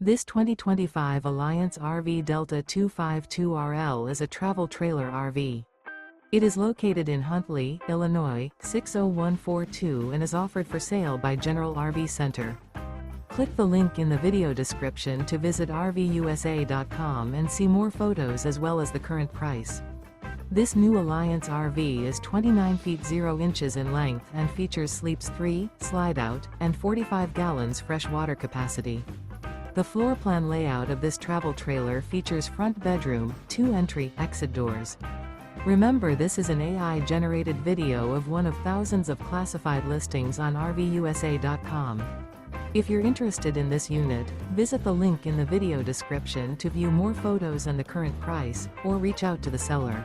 This 2025 Alliance RV Delta 252RL is a travel trailer RV. It is located in Huntley, Illinois, 60142 and is offered for sale by General RV Center. Click the link in the video description to visit RVUSA.com and see more photos as well as the current price. This new Alliance RV is 29 feet 0 inches in length and features sleeps 3, slide-out, and 45 gallons fresh water capacity. The floor plan layout of this travel trailer features front bedroom, 2 entry/exit doors. Remember, this is an AI-generated video of one of thousands of classified listings on RVUSA.com. If you're interested in this unit, visit the link in the video description to view more photos and the current price, or reach out to the seller.